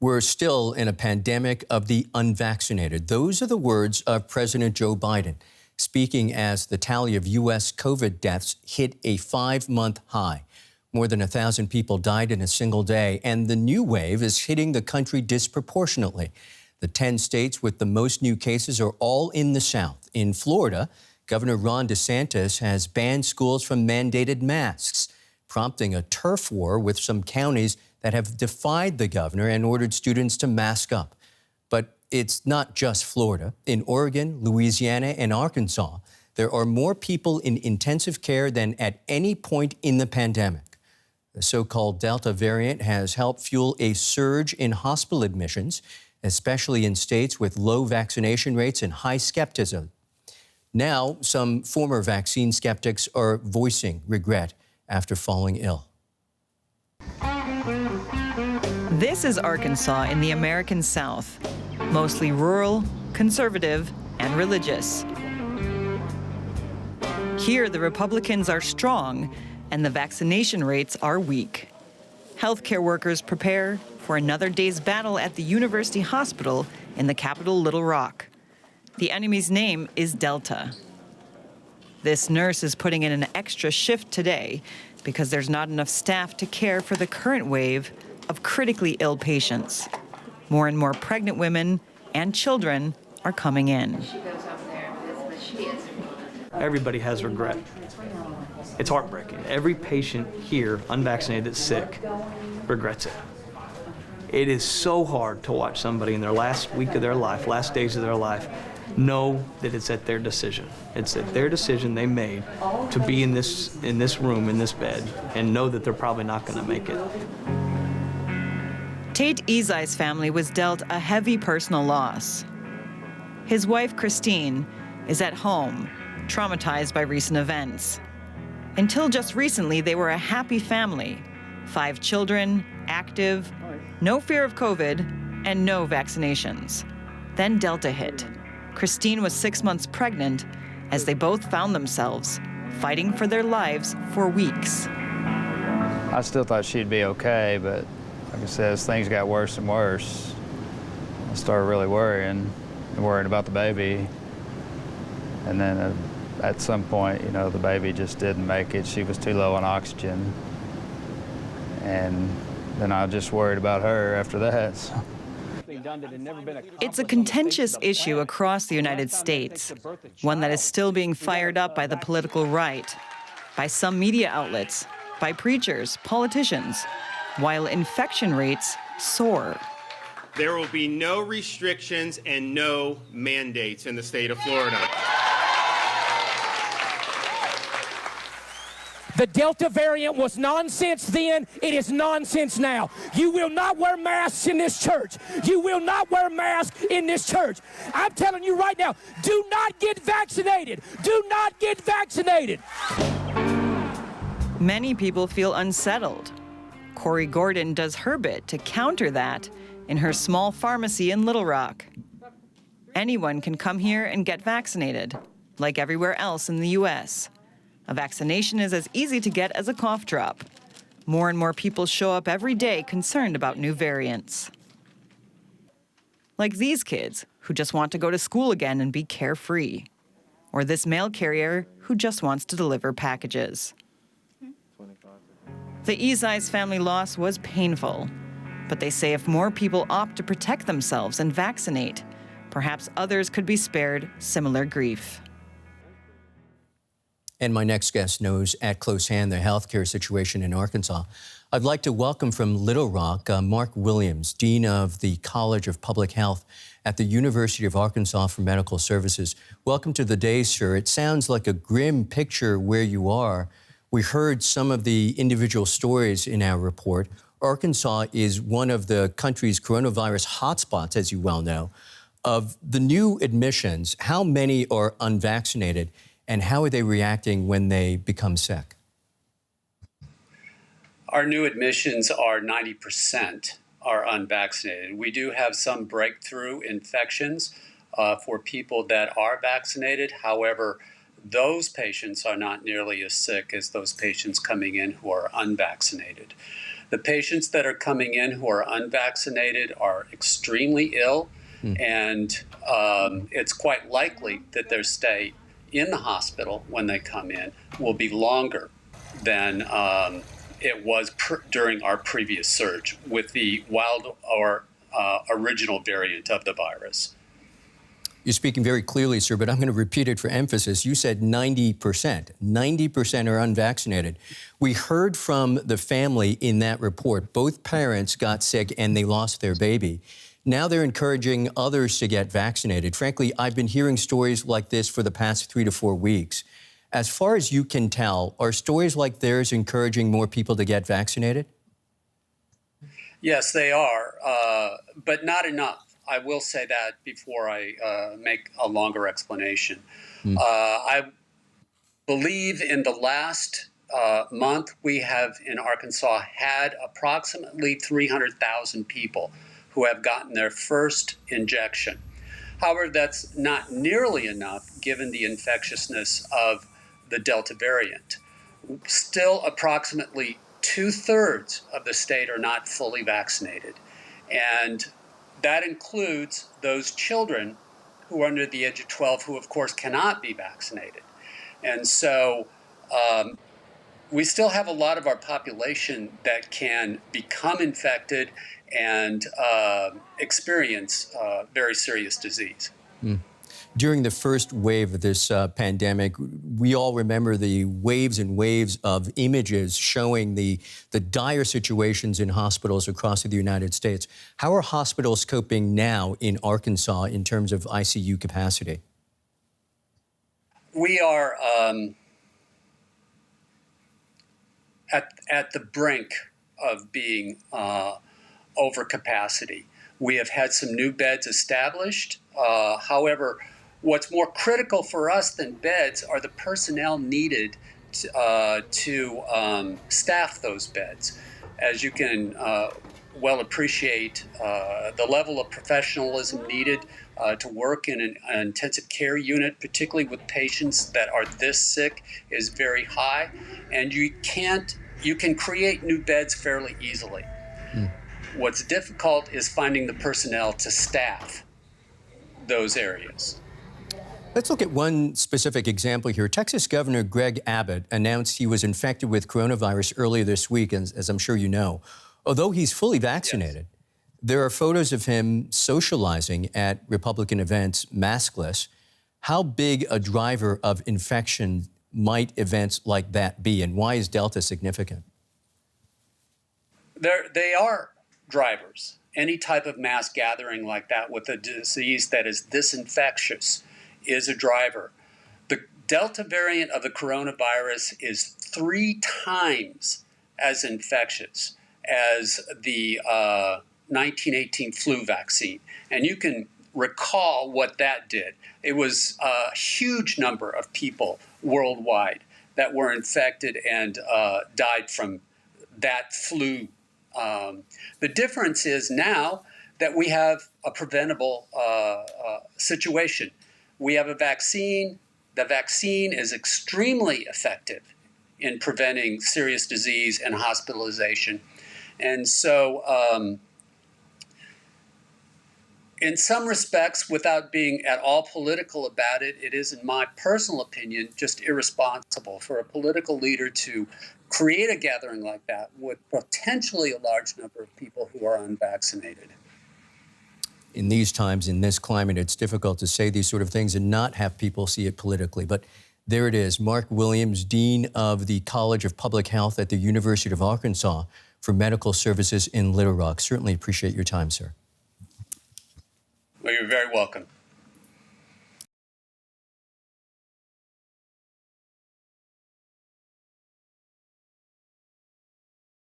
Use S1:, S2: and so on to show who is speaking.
S1: We're still in a pandemic of the unvaccinated. Those are the words of President Joe Biden, speaking as the tally of U.S. COVID deaths hit a 5-month high. More than 1,000 people died in a single day, and the new wave is hitting the country disproportionately. The 10 states with the most new cases are all in the South. In Florida, Governor Ron DeSantis has banned schools from mandated masks, prompting a turf war with some counties that have defied the governor and ordered students to mask up. But it's not just Florida. In Oregon, Louisiana, and Arkansas, there are more people in intensive care than at any point in the pandemic. The so-called Delta variant has helped fuel a surge in hospital admissions, especially in states with low vaccination rates and high skepticism. Now, some former vaccine skeptics are voicing regret after falling ill.
S2: This is Arkansas in the American South, mostly rural, conservative, and religious. Here, the Republicans are strong and the vaccination rates are weak. Healthcare workers prepare for another day's battle at the University Hospital in the capital, Little Rock. The enemy's name is Delta. This nurse is putting in an extra shift today because there's not enough staff to care for the current wave of critically ill patients. More and more pregnant women and children are coming in.
S3: Everybody has regret. It's heartbreaking. Every patient here, unvaccinated, that's sick, regrets it. It is so hard to watch somebody in their last week of their life, last days of their life, know that it's at their decision. It's at their decision they made to be in this room, in this bed, and know that they're probably not going to make it.
S2: Tate Ezai's family was dealt a heavy personal loss. His wife, Christine, is at home, traumatized by recent events. Until just recently, they were a happy family. 5 children, active, no fear of COVID, and no vaccinations. Then Delta hit. Christine was 6 months pregnant as they both found themselves fighting for their lives for weeks.
S4: I still thought she'd be okay, but like I said, as things got worse and worse, I started really worrying about the baby. And then at some point, you know, the baby just didn't make it. She was too low on oxygen. And then I just worried about her after that. So.
S2: It's a contentious issue across the United States, one that is still being fired up by the political right, by some media outlets, by preachers, politicians, while infection rates soar.
S5: There will be no restrictions and no mandates in the state of Florida.
S6: The Delta variant was nonsense then, it is nonsense now. You will not wear masks in this church. You will not wear masks in this church. I'm telling you right now, do not get vaccinated. Do not get vaccinated.
S2: Many people feel unsettled. Corey Gordon does her bit to counter that in her small pharmacy in Little Rock. Anyone can come here and get vaccinated, like everywhere else in the U.S. A vaccination is as easy to get as a cough drop. More and more people show up every day concerned about new variants. Like these kids who just want to go to school again and be carefree. Or this mail carrier who just wants to deliver packages. The Ezai's family loss was painful, but they say if more people opt to protect themselves and vaccinate, perhaps others could be spared similar grief.
S1: And my next guest knows at close hand the healthcare situation in Arkansas. I'd like to welcome from Little Rock, Mark Williams, Dean of the College of Public Health at the University of Arkansas for Medical Services. Welcome to the day, sir. It sounds like a grim picture where you are. We heard some of the individual stories in our report. Arkansas is one of the country's coronavirus hotspots, as you well know. Of the new admissions, how many are unvaccinated? And how are they reacting when they become sick?
S7: Our new admissions are 90% are unvaccinated. We do have some breakthrough infections for people that are vaccinated. However, those patients are not nearly as sick as those patients coming in who are unvaccinated. The patients that are coming in who are unvaccinated are extremely ill, and it's quite likely that their stay in the hospital when they come in will be longer than it was during our previous surge with the wild or original variant of the virus.
S1: You're speaking very clearly, sir, but I'm going to repeat it for emphasis. You said 90%. 90% are unvaccinated. We heard from the family in that report. Both parents got sick and they lost their baby. Now they're encouraging others to get vaccinated. Frankly, I've been hearing stories like this for the past 3 to 4 weeks. As far as you can tell, are stories like theirs encouraging more people to get vaccinated?
S7: Yes, they are, but not enough. I will say that before I make a longer explanation. I believe in the last month we have in Arkansas had approximately 300,000 people who have gotten their first injection. However, that's not nearly enough given the infectiousness of the Delta variant. Still, approximately 2/3 of the state are not fully vaccinated. And that includes those children who are under the age of 12 who, of course, cannot be vaccinated. And so we still have a lot of our population that can become infected and experience very serious disease.
S1: During the first wave of this pandemic, we all remember the waves and waves of images showing the dire situations in hospitals across the United States. How are hospitals coping now in Arkansas in terms of ICU capacity?
S7: We are at the brink of being over capacity. We have had some new beds established. However, what's more critical for us than beds are the personnel needed to staff those beds. As you can well appreciate, the level of professionalism needed to work in an intensive care unit, particularly with patients that are this sick, is very high. And you can create new beds fairly easily. What's difficult is finding the personnel to staff those areas.
S1: Let's look at one specific example here. Texas Governor Greg Abbott announced he was infected with coronavirus earlier this week, as I'm sure you know. Although he's fully vaccinated, there are photos of him socializing at Republican events maskless. How big a driver of infection might events like that be, and why is Delta significant?
S7: They are drivers. Any type of mass gathering like that with a disease that is this infectious is a driver. The Delta variant of the coronavirus is 3 times as infectious as the 1918 flu vaccine. And you can recall what that did. It was a huge number of people worldwide that were infected and died from that flu. The difference is now that we have a preventable situation. We have a vaccine. The vaccine is extremely effective in preventing serious disease and hospitalization. And so in some respects, without being at all political about it, it is, in my personal opinion, just irresponsible for a political leader to create a gathering like that with potentially a large number of people who are unvaccinated.
S1: In these times, in this climate, it's difficult to say these sort of things and not have people see it politically. But there it is. Mark Williams, Dean of the College of Public Health at the University of Arkansas for Medical Services in Little Rock. Certainly appreciate your time, sir.
S7: Well, you're very welcome.